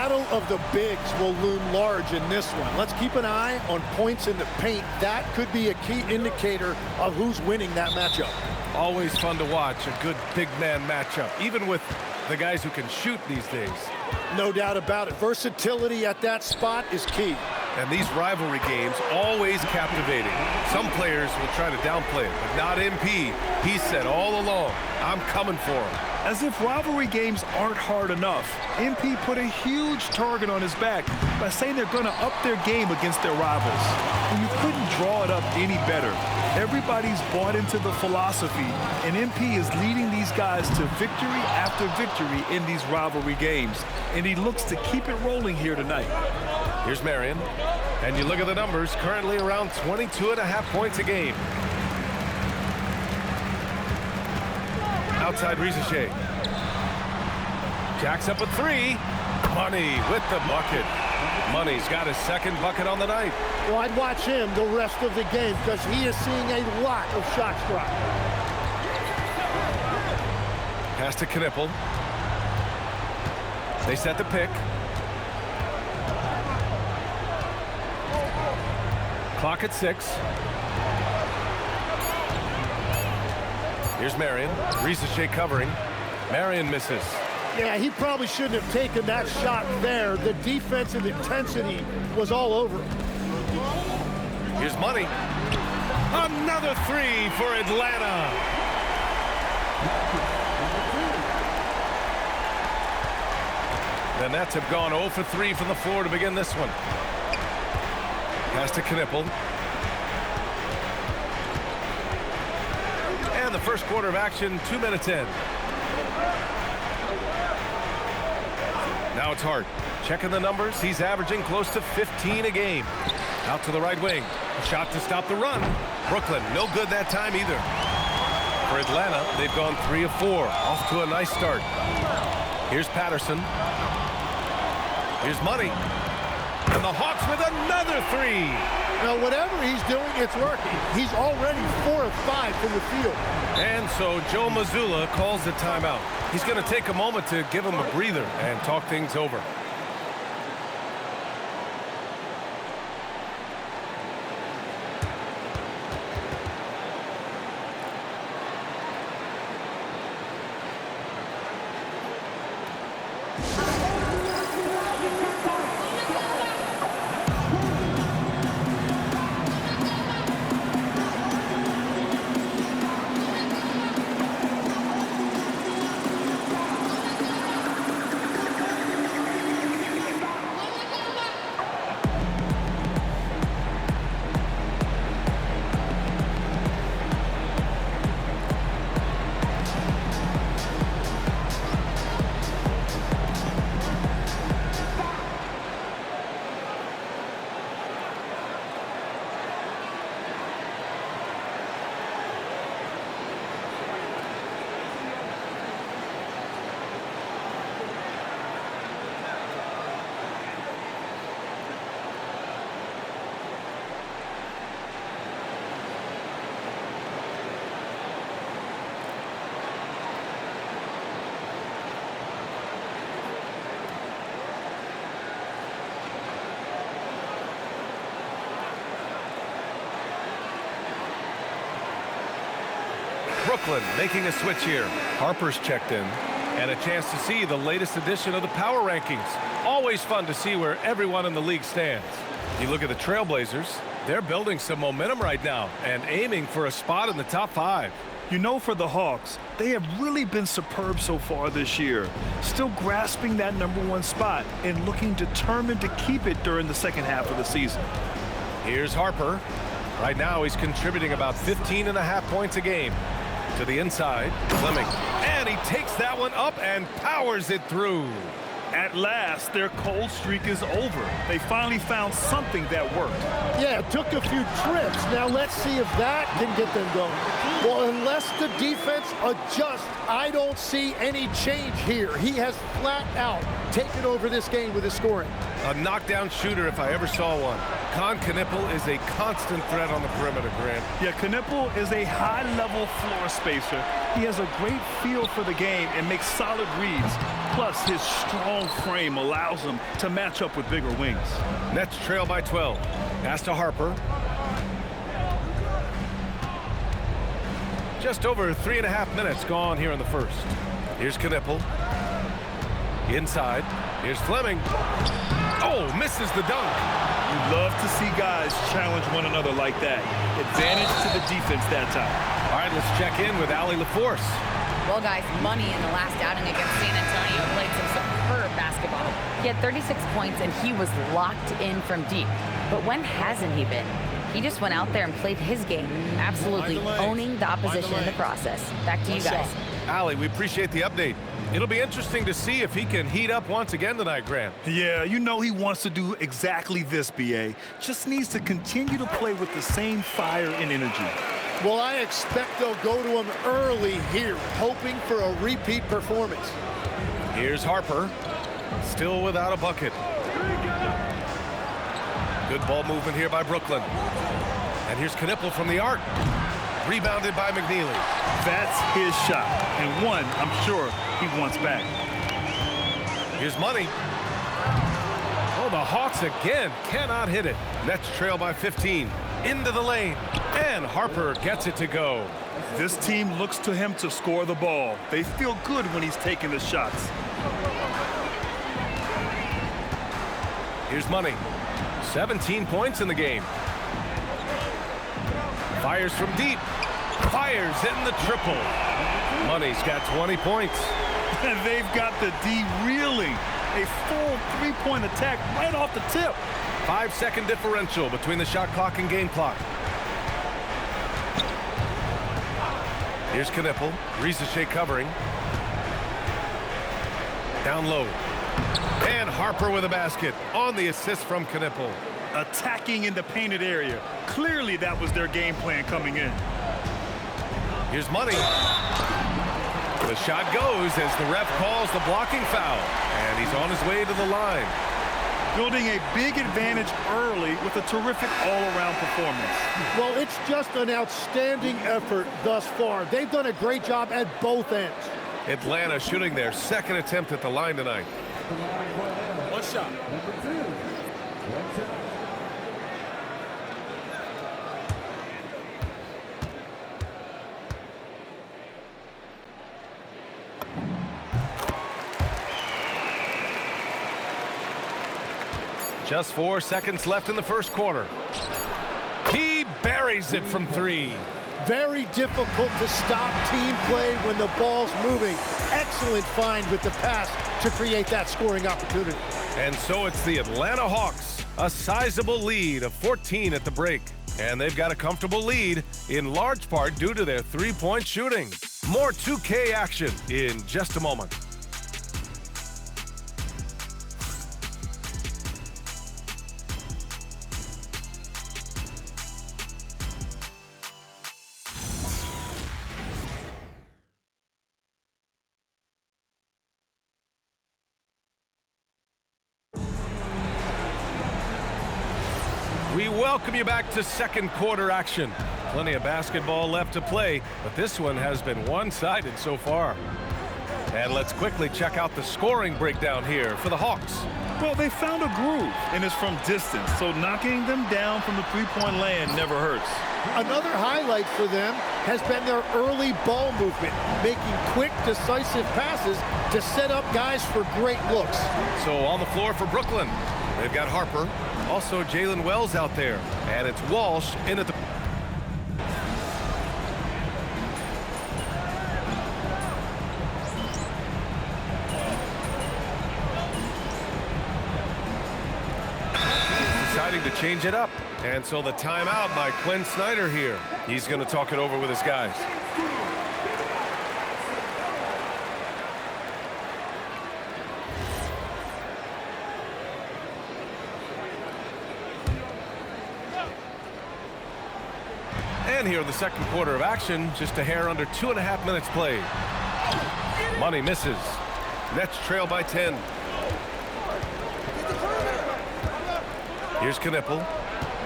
battle of the bigs will loom large in this one. Let's keep an eye on points in the paint. That could be a key indicator of who's winning that matchup. Always fun to watch a good big man matchup, even with the guys who can shoot these days. No doubt about it. Versatility at that spot is key. And these rivalry games, always captivating. Some players will try to downplay it, but not MP. He said all along, I'm coming for him. As if rivalry games aren't hard enough, MP put a huge target on his back by saying they're going to up their game against their rivals. And you couldn't draw it up any better. Everybody's bought into the philosophy, and MP is leading these guys to victory after victory in these rivalry games. And he looks to keep it rolling here tonight. Here's Marion, and you look at the numbers, currently around 22.5 points a game. Outside Rizichet. Jacks up a three. Money with the bucket. Money's got his second bucket on the night. Well, I'd watch him the rest of the game because he is seeing a lot of shots drop. Pass to Knipple. They set the pick. Clock at 6. Here's Marion. Rizichet covering. Marion misses. Yeah, he probably shouldn't have taken that shot there. The defensive intensity was all over. Here's Money. Another three for Atlanta. The Nets have gone 0 for 3 from the floor to begin this one. Pass to Knipple. And the first quarter of action, 2 minutes in. Now it's Hart. Checking the numbers. He's averaging close to 15 a game. Out to the right wing. A shot to stop the run. Brooklyn, no good that time either. For Atlanta, they've gone 3 of 4. Off to a nice start. Here's Patterson. Here's Money. And the Hawks with another three. Now, whatever he's doing, it's working. He's already 4 of 5 from the field. And so Joe Mazzulla calls the timeout. He's going to take a moment to give him a breather and talk things over. Brooklyn making a switch here. Harper's checked in. And a chance to see the latest edition of the power rankings. Always fun to see where everyone in the league stands. You look at the Trailblazers, they're building some momentum right now and aiming for a spot in the top 5. You know, for the Hawks, they have really been superb so far this year. Still grasping that #1 spot and looking determined to keep it during the second half of the season. Here's Harper. Right now he's contributing about 15.5 points a game. To the inside, Fleming. And he takes that one up and powers it through. At last, their cold streak is over. They finally found something that worked. Yeah, it took a few trips. Now let's see if that can get them going. Well, unless the defense adjusts, I don't see any change here. He has flat out taken over this game with his scoring. A knockdown shooter if I ever saw one. Knipple is a constant threat on the perimeter, Grant. Yeah, Knipple is a high-level floor spacer He has a great feel for the game and makes solid reads. Plus, his strong frame allows him to match up with bigger wings. Nets trail by 12. Pass to Harper. Just over 3.5 minutes gone here in the first. Here's Knipple. Inside. Here's Fleming. Oh, misses the dunk. You love to see guys challenge one another like that. Advantage to the defense that time. All right, let's check in with Allie LaForce. Well, guys, Money in the last outing against San Antonio played some superb basketball. He had 36 points, and he was locked in from deep. But when hasn't he been? He just went out there and played his game, absolutely owning the opposition in the process. Back to you guys. Allie, we appreciate the update. It'll be interesting to see if he can heat up once again tonight, Grant. Yeah, you know he wants to do exactly this, B.A. Just needs to continue to play with the same fire and energy. Well, I expect they'll go to him early here, hoping for a repeat performance. Here's Harper, still without a bucket. Good ball movement here by Brooklyn. And here's Knipple from the arc. Rebounded by McNeely. That's his shot, and one I'm sure he wants back. Here's Money. Oh, the Hawks again cannot hit it. Nets trail by 15. Into the lane, and Harper gets it to go. This team looks to him to score the ball. They feel good when he's taking the shots. Here's Money. 17 points in the game. Fires from deep. Fires in the triple. Money's got 20 points. And they've got the D reeling. A full three-point attack right off the tip. 5-second differential between the shot clock and game clock. Here's Knipple. Rizachet covering. Down low. And Harper with a basket on the assist from Knipple. Attacking in the painted area. Clearly that was their game plan coming in. Here's Money. The shot goes as the ref calls the blocking foul. And he's on his way to the line. Building a big advantage early with a terrific all-around performance. Well, it's just an outstanding effort thus far. They've done a great job at both ends. Atlanta shooting their second attempt at the line tonight. One shot. Just 4 seconds left in the first quarter. He buries it from three. Very difficult to stop team play when the ball's moving. Excellent find with the pass to create that scoring opportunity. And so it's the Atlanta Hawks, a sizable lead of 14 at the break. And they've got a comfortable lead in large part due to their three-point shooting. More 2K action in just a moment. We welcome you back to second quarter action. Plenty of basketball left to play, but this one has been one-sided so far. And let's quickly check out the scoring breakdown here for the Hawks. Well, they found a groove, and it's from distance, so knocking them down from the three-point land never hurts. Another highlight for them has been their early ball movement, making quick, decisive passes to set up guys for great looks. So on the floor for Brooklyn, they've got Harper, also Jalen Wells out there, and it's Walsh in at the... Deciding to change it up, and so the timeout by Quinn Snyder here. He's going to talk it over with his guys. And here in the second quarter of action, just a hair under 2.5 minutes played. Money misses. Nets trail by 10. Here's Knipple.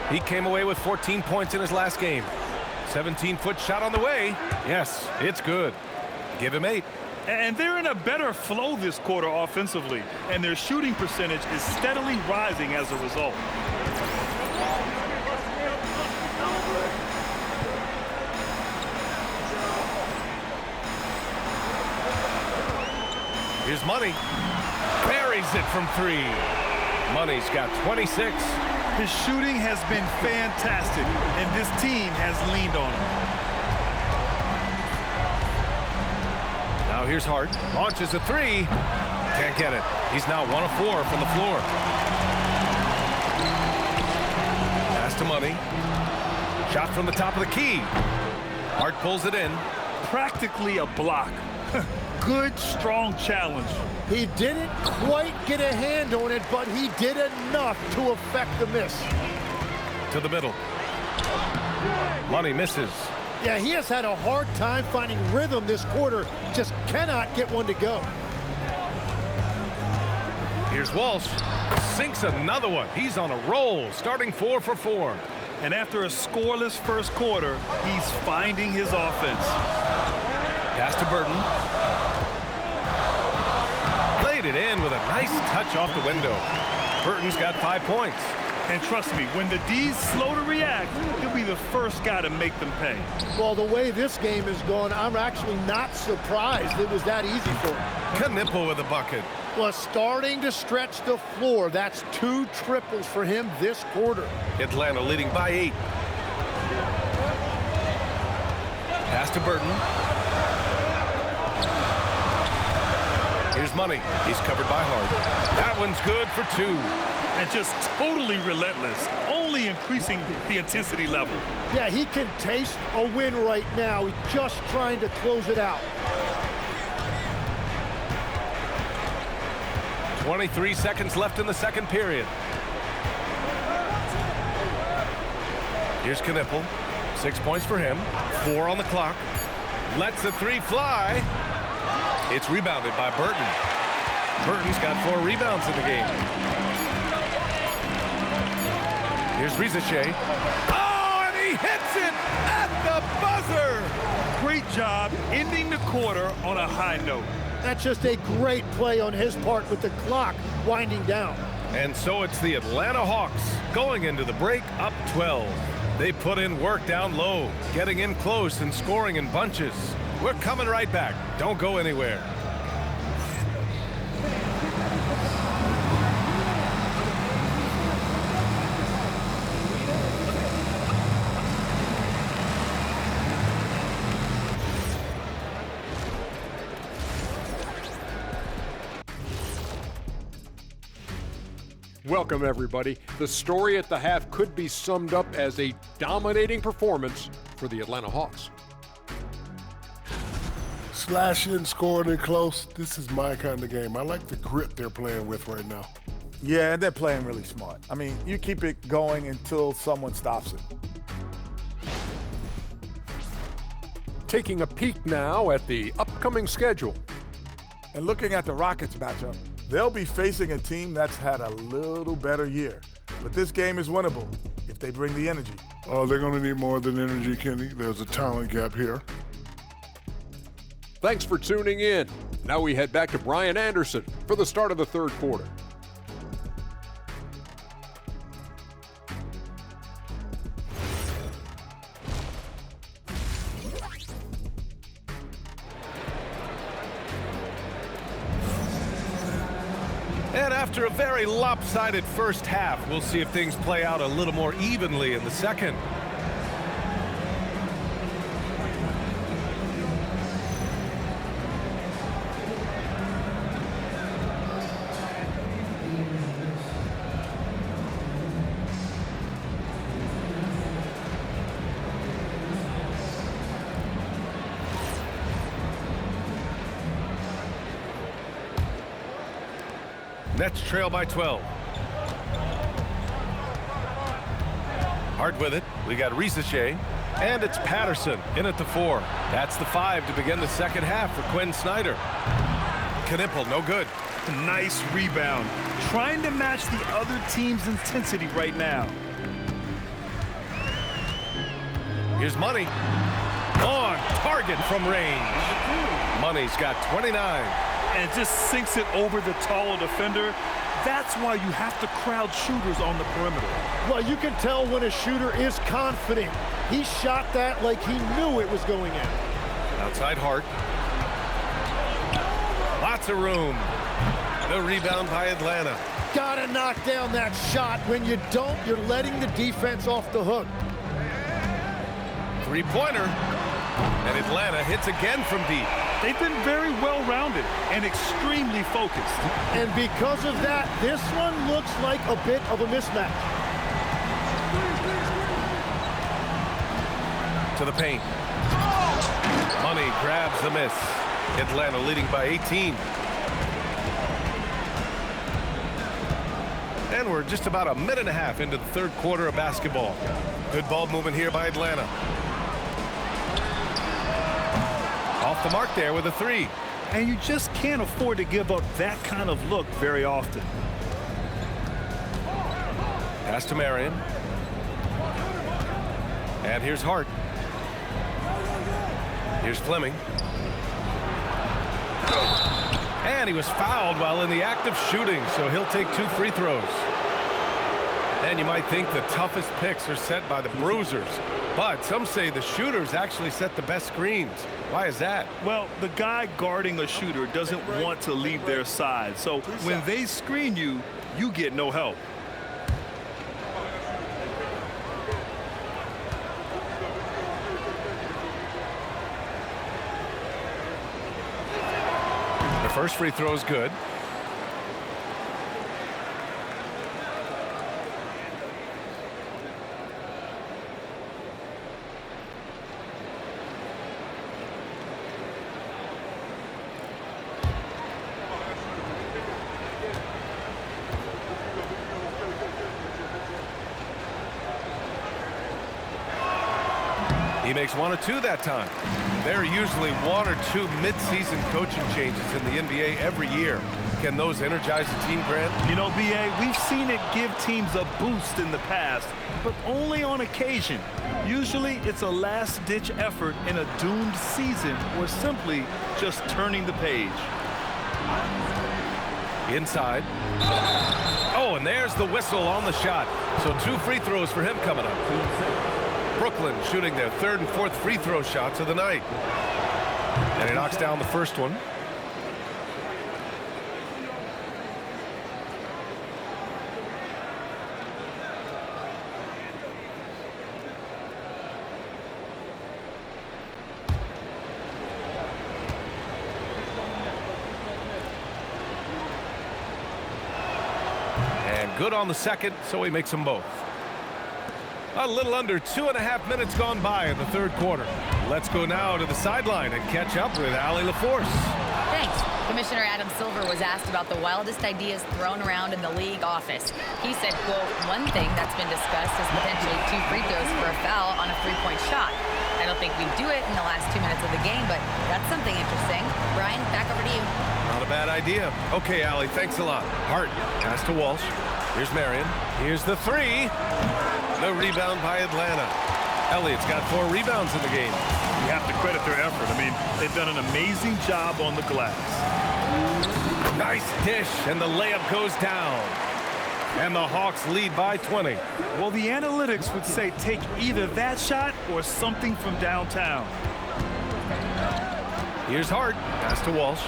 He came away with 14 points in his last game. 17-foot shot on the way. Yes, it's good. Give him 8. And they're in a better flow this quarter offensively, and their shooting percentage is steadily rising as a result. Here's Money. Buries it from 3. Money's got 26. His shooting has been fantastic, and this team has leaned on him. Now here's Hart. Launches a 3. Can't get it. He's now 1 of 4 from the floor. Pass to Money. Shot from the top of the key. Hart pulls it in. Practically a block. Good, strong challenge. He didn't quite get a hand on it, but he did enough to affect the miss. To the middle. Money misses. Yeah, he has had a hard time finding rhythm this quarter. Just cannot get one to go. Here's Walsh. Sinks another one. He's on a roll, starting 4 for 4. And after a scoreless first quarter, he's finding his offense. Pass to Burton. Laid it in with a nice touch off the window. Burton's got 5 points. And trust me, when the D's slow to react, he'll be the first guy to make them pay. Well, the way this game is going, I'm actually not surprised it was that easy for him. Knipple with a bucket. Was starting to stretch the floor. That's 2 triples for him this quarter. Atlanta leading by 8. Pass to Burton. Here's Money. He's covered by Hart. That one's good for 2. And just totally relentless, only increasing the intensity level. Yeah, he can taste a win right now. He's just trying to close it out. 23 seconds left in the second period. Here's Knipple. 6 points for him. 4 on the clock. Lets the 3 fly. It's rebounded by Burton. Burton's got 4 rebounds in the game. Here's Rizachet. Oh, and he hits it at the buzzer! Great job ending the quarter on a high note. That's just a great play on his part with the clock winding down. And so it's the Atlanta Hawks going into the break up 12. They put in work down low, getting in close and scoring in bunches. We're coming right back. Don't go anywhere. Welcome, everybody. The story at the half could be summed up as a dominating performance for the Atlanta Hawks. Slashing, scoring it close. This is my kind of game. I like the grit they're playing with right now. Yeah, and they're playing really smart. I mean, you keep it going until someone stops it. Taking a peek now at the upcoming schedule. And looking at the Rockets matchup, they'll be facing a team that's had a little better year. But this game is winnable if they bring the energy. Oh, they're going to need more than energy, Kenny. There's a talent gap here. Thanks for tuning in. Now we head back to Brian Anderson for the start of the third quarter. And after a very lopsided first half, we'll see if things play out a little more evenly in the second. Nets trail by 12. Hart with it. We got Rizachet. And it's Patterson in at the 4. That's the 5 to begin the second half for Quinn Snyder. Knipple, no good. Nice rebound. Trying to match the other team's intensity right now. Here's Money. On target from range. Money's got 29. And just sinks it over the taller defender. That's why you have to crowd shooters on the perimeter. Well, you can tell when a shooter is confident. He shot that like he knew it was going in. Outside Hart. Lots of room. The rebound by Atlanta. Gotta knock down that shot. When you don't, you're letting the defense off the hook. Three-pointer. And Atlanta hits again from deep. They've been very well-rounded and extremely focused. And because of that, this one looks like a bit of a mismatch. To the paint. Money grabs the miss. Atlanta leading by 18. And we're just about a minute and a half into the third quarter of basketball. Good ball movement here by Atlanta. Off the mark there with a three. And you just can't afford to give up that kind of look very often. Pass to Marion. And here's Hart. Here's Fleming. And he was fouled while in the act of shooting, so he'll take 2 free throws. And you might think the toughest picks are set by the bruisers, but some say the shooters actually set the best screens. Why is that? Well, the guy guarding a shooter doesn't want to leave their side, so when they screen you, you get no help. The first free throw is good. He makes 1 or 2 that time. There are usually 1 or 2 mid-season coaching changes in the NBA every year. Can those energize the team, Grant? You know, B.A., we've seen it give teams a boost in the past, but only on occasion. Usually it's a last-ditch effort in a doomed season or simply just turning the page. Inside. Oh, and there's the whistle on the shot. So 2 free throws for him coming up. Brooklyn shooting their 3rd and 4th free throw shots of the night. And he knocks down the first one. And good on the second, so he makes them both. A little under 2.5 minutes gone by in the third quarter. Let's go now to the sideline and catch up with Allie LaForce. Thanks. Commissioner Adam Silver was asked about the wildest ideas thrown around in the league office. He said, quote, "One thing that's been discussed is potentially 2 free throws for a foul on a 3-point shot. I don't think we'd do it in the last 2 minutes of the game, but that's something interesting." Brian, back over to you. Not a bad idea. Okay, Allie, thanks a lot. Hart, pass to Walsh. Here's Marion. Here's the three. The rebound by Atlanta. Elliott's got 4 rebounds in the game. You have to credit their effort. I mean, they've done an amazing job on the glass. Nice dish, and the layup goes down. And the Hawks lead by 20. Well, the analytics would say take either that shot or something from downtown. Here's Hart. Pass to Walsh.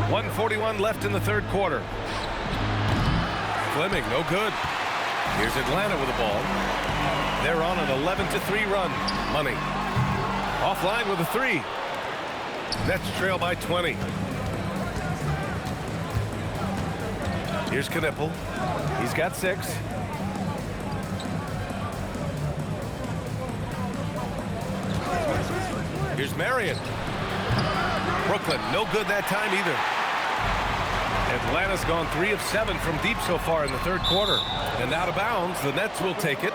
1:41 left in the third quarter. Fleming, no good. Here's Atlanta with the ball. They're on an 11-3 run. Money. Offline with a 3. Nets trail by 20. Here's Knipple. He's got 6. Here's Marion. Brooklyn, no good that time either. Atlanta's gone 3 of 7 from deep so far in the third quarter. And out of bounds, the Nets will take it.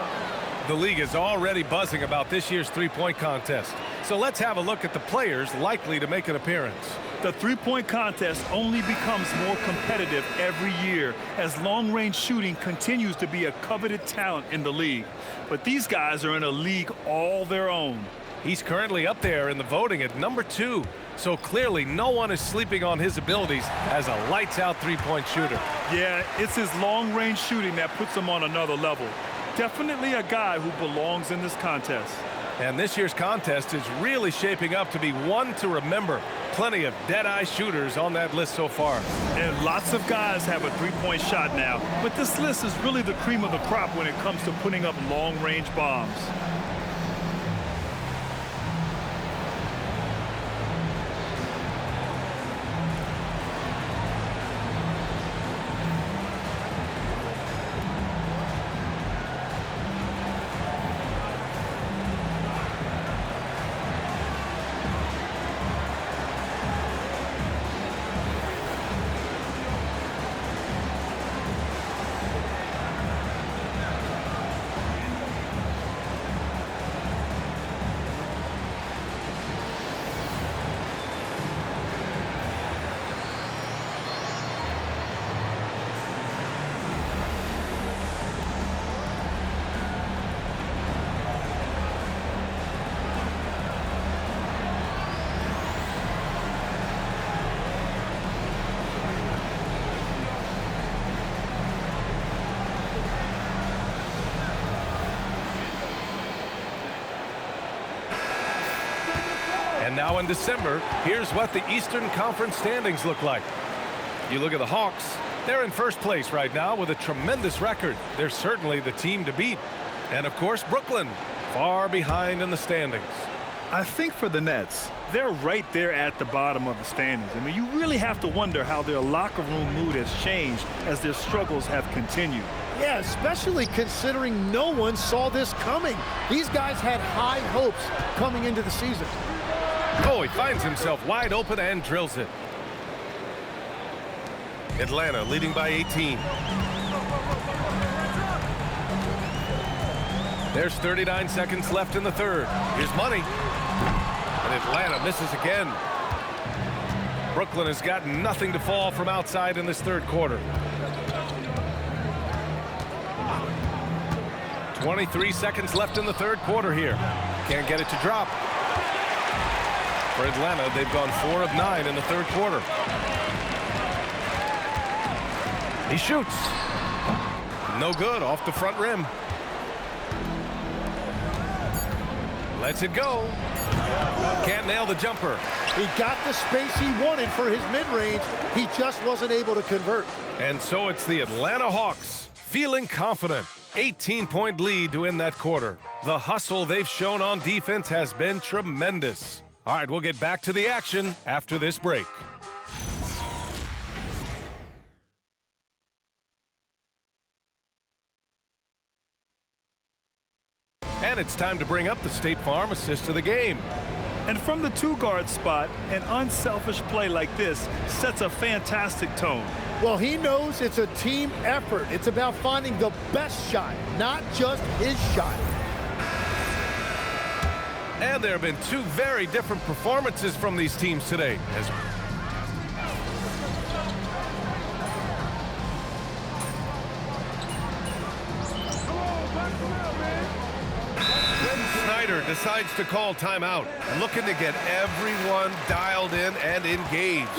The league is already buzzing about this year's three-point contest. So let's have a look at the players likely to make an appearance. The three-point contest only becomes more competitive every year as long-range shooting continues to be a coveted talent in the league. But these guys are in a league all their own. He's currently up there in the voting at number 2. So clearly no one is sleeping on his abilities as a lights-out three-point shooter. Yeah, it's his long-range shooting that puts him on another level. Definitely a guy who belongs in this contest. And this year's contest is really shaping up to be one to remember. Plenty of dead-eye shooters on that list so far. And lots of guys have a three-point shot now. But this list is really the cream of the crop when it comes to putting up long-range bombs. And now in December, here's what the Eastern Conference standings look like. You look at the Hawks, they're in first place right now with a tremendous record. They're certainly the team to beat. And of course, Brooklyn, far behind in the standings. I think for the Nets, they're right there at the bottom of the standings. I mean, you really have to wonder how their locker room mood has changed as their struggles have continued. Yeah, especially considering no one saw this coming. These guys had high hopes coming into the season. Oh, he finds himself wide open and drills it. Atlanta leading by 18. There's 39 seconds left in the third. Here's money. And Atlanta misses again. Brooklyn has got nothing to fall from outside in this third quarter. 23 seconds left in the third quarter here. Can't get it to drop. For Atlanta, they've gone 4 of 9 in the third quarter. He shoots. No good, off the front rim. Lets it go. Can't nail the jumper. He got the space he wanted for his mid-range. He just wasn't able to convert. And so it's the Atlanta Hawks feeling confident. 18-point lead to end that quarter. The hustle they've shown on defense has been tremendous. All right, we'll get back to the action after this break. And it's time to bring up the State Farm assist of the game. And from the two-guard spot, an unselfish play like this sets a fantastic tone. Well, he knows it's a team effort. It's about finding the best shot, not just his shot. And there have been two very different performances from these teams today. Snyder decides to call timeout, looking to get everyone dialed in and engaged.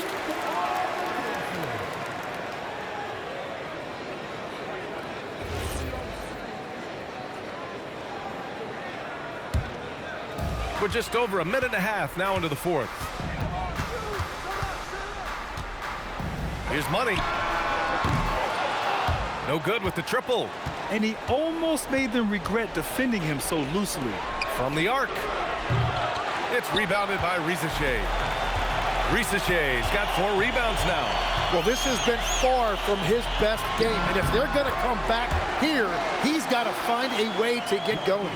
We're just over a minute and a half now into the fourth. Here's money. No good with the triple. And he almost made them regret defending him so loosely. From the arc. It's rebounded by Risacher. Risacher's got 4 rebounds now. Well, this has been far from his best game. And if they're going to come back here, he's got to find a way to get going.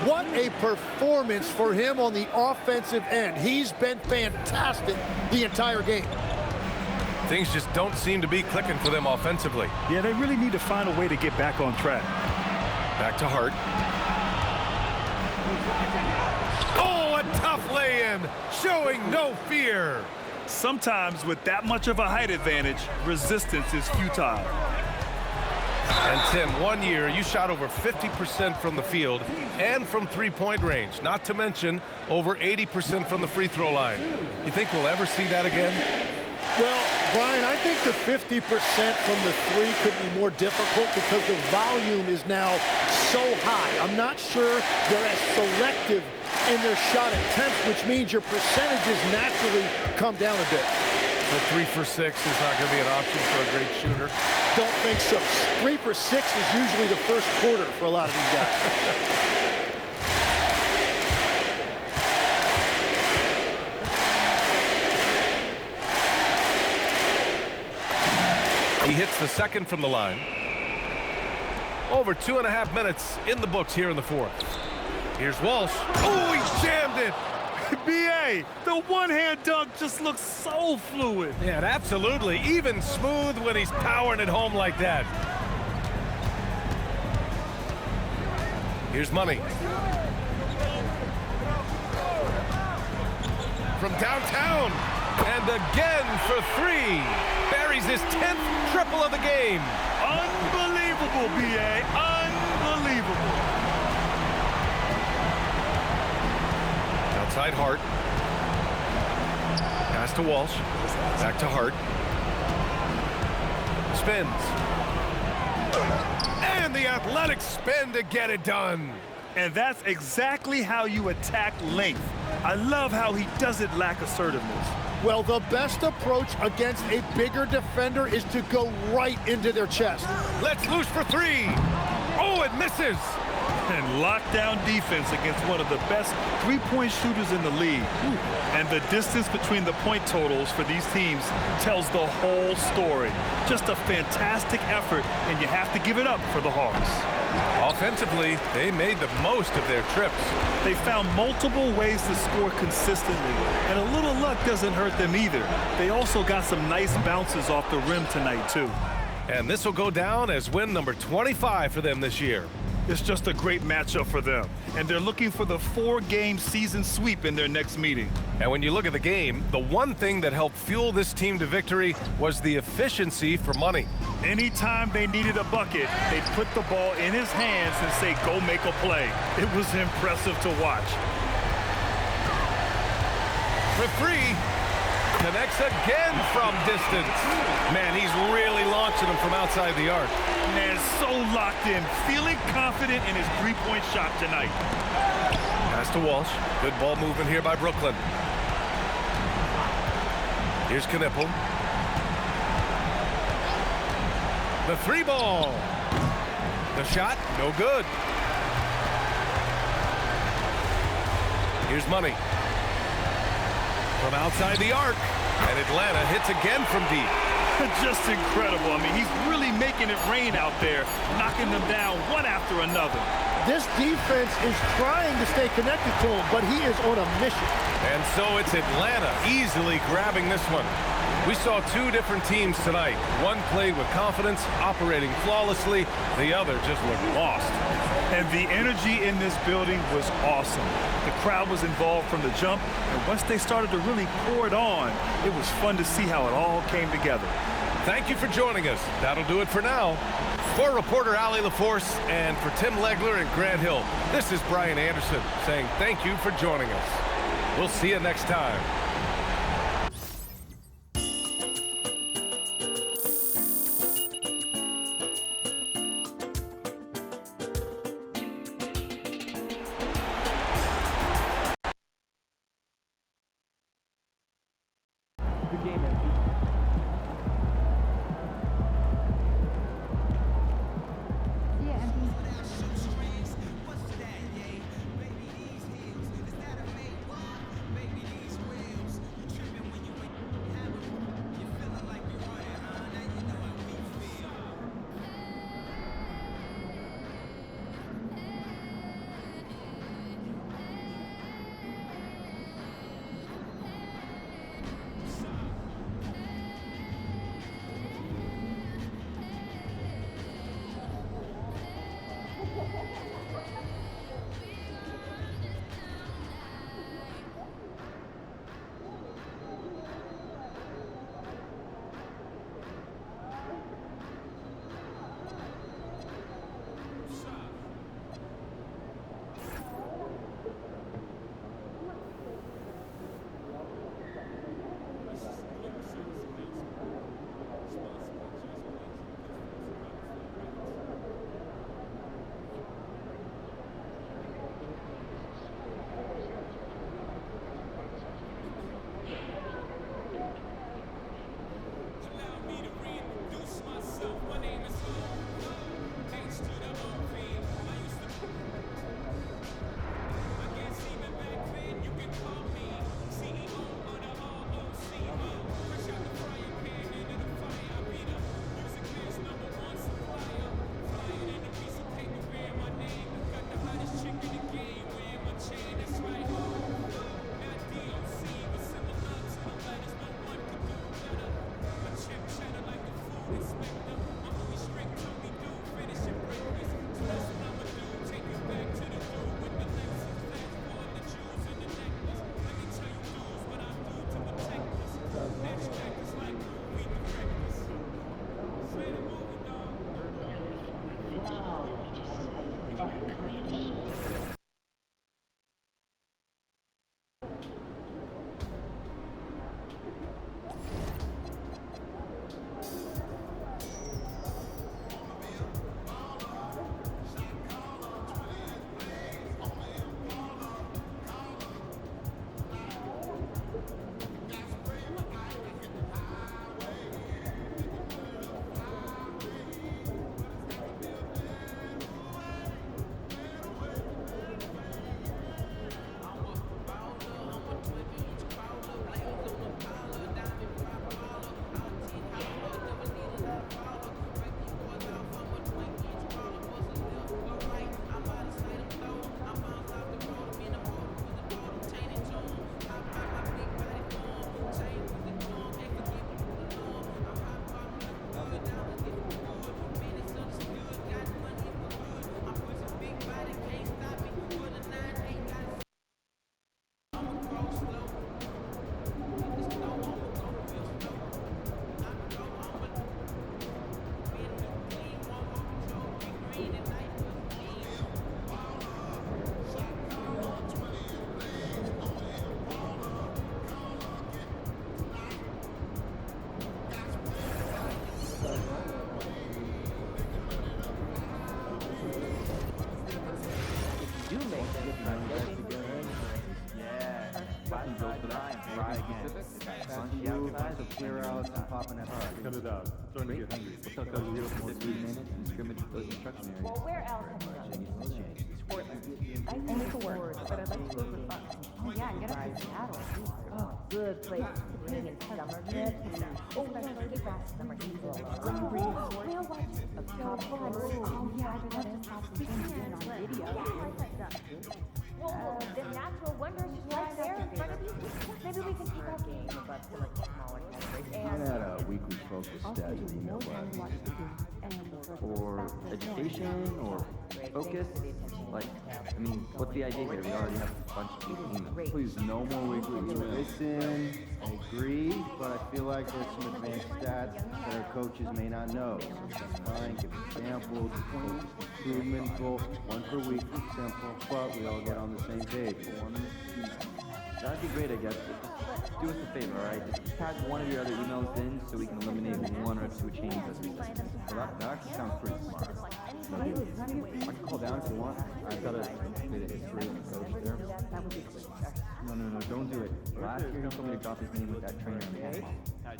What a performance for him on the offensive end. He's been fantastic the entire game. Things just don't seem to be clicking for them offensively. Yeah, they really need to find a way to get back on track. Back to Hart. Oh, a tough lay-in, showing no fear. Sometimes with that much of a height advantage, resistance is futile. And Tim, 1 year, you shot over 50% from the field and from three-point range, not to mention over 80% from the free throw line. You think we'll ever see that again? Well, Brian, I think the 50% from the three could be more difficult because the volume is now so high. I'm not sure they're as selective in their shot attempts, which means your percentages naturally come down a bit. So 3 for 6 is not going to be an option for a great shooter? Don't think so. 3 for 6 is usually the first quarter for a lot of these guys. He hits the second from the line. Over 2.5 minutes in the books here in the fourth. Here's Walsh. Oh, he jammed it. B.A., the one-hand dunk just looks so fluid. Yeah, absolutely. Even smooth when he's powering it home like that. Here's Money. From downtown. And again for 3. Buries his 10th triple of the game. Unbelievable, B.A. Unbelievable. Outside Hart. Pass to Walsh. Back to Hart. Spins. And the athletic spin to get it done. And that's exactly how you attack length. I love how he doesn't lack assertiveness. Well, the best approach against a bigger defender is to go right into their chest. Let's loose for 3. Oh, it misses. And lockdown defense against one of the best three-point shooters in the league. And the distance between the point totals for these teams tells the whole story. Just a fantastic effort, and you have to give it up for the Hawks. Offensively, they made the most of their trips. They found multiple ways to score consistently, and a little luck doesn't hurt them either. They also got some nice bounces off the rim tonight, too. And this will go down as win number 25 for them this year. It's just a great matchup for them, and they're looking for the 4-game season sweep in their next meeting. And when you look at the game, the one thing that helped fuel this team to victory was the efficiency for Money. Anytime they needed a bucket, they'd put the ball in his hands and say, go make a play. It was impressive to watch. For 3, connects again from distance. Man, he's really launching them from outside the arc. Man, so locked in, feeling confident in his three-point shot tonight. Pass to Walsh. Good ball movement here by Brooklyn. Here's Knipple. The 3 ball. The shot, no good. Here's Money. From outside the arc. And Atlanta hits again from deep. Just incredible. I mean, he's really making it rain out there, knocking them down one after another. This defense is trying to stay connected to him, but he is on a mission. And so it's Atlanta easily grabbing this one. We saw 2 different teams tonight. One played with confidence, operating flawlessly. The other just looked lost. And the energy in this building was awesome. The crowd was involved from the jump, and once they started to really pour it on, it was fun to see how it all came together. Thank you for joining us. That'll do it for now. For reporter Ali LaForce and for Tim Legler and Grant Hill, this is Brian Anderson saying thank you for joining us. We'll see you next time. it's not popping at all right, cut it out. Starting to get hungry. We'll talk about 15 minutes and scrimmage with those instruction areas. Well, where else have you done? Portland. I only for work, but I'd like to go for fun. Oh, yeah, and get up to Seattle. Oh, good place to bring in summer trips. Oh, especially the best summer season. Spring breeze. We'll watch a top one. Oh, yeah, I love to have some things doing on video. Yeah, I like that. The natural wonders right there in front of you. Maybe we can take our game about some of the smaller categories. I had a weekly focus stats email blast. For education or focus? Like, I mean, what's the idea here? We already have a bunch of weekly emails. Please, no more weekly emails. Listen, I agree, but I feel like there's some advanced stats that our coaches may not know. So just fine, give examples, improvement goal, one per week, simple, but we all get on the same page. 1 minute, 2 minutes. That'd be great, I guess. But just do us a favor, alright? Just tag one of your other emails in so we can eliminate one or two chains as we listen. So that actually sounds pretty smart. I can call down if you want. I've got a bit of history of the coach there. No, don't do it. Last year he told me to drop his name with that trainer in the I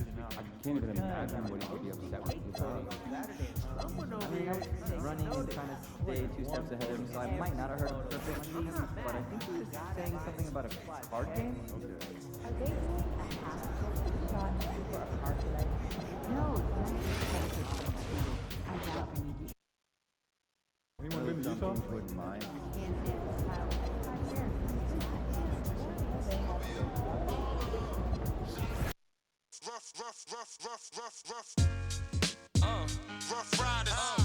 can't even imagine what he would be upset with you about. I mean, I was running and trying to stay 2 steps ahead of him, so I might not have heard it perfectly, but I think he was saying something about a card game. Are they doing a half shot for a card tonight? No, I doubt we need you. Anyone been to Utah? Wouldn't mind. Rough riders.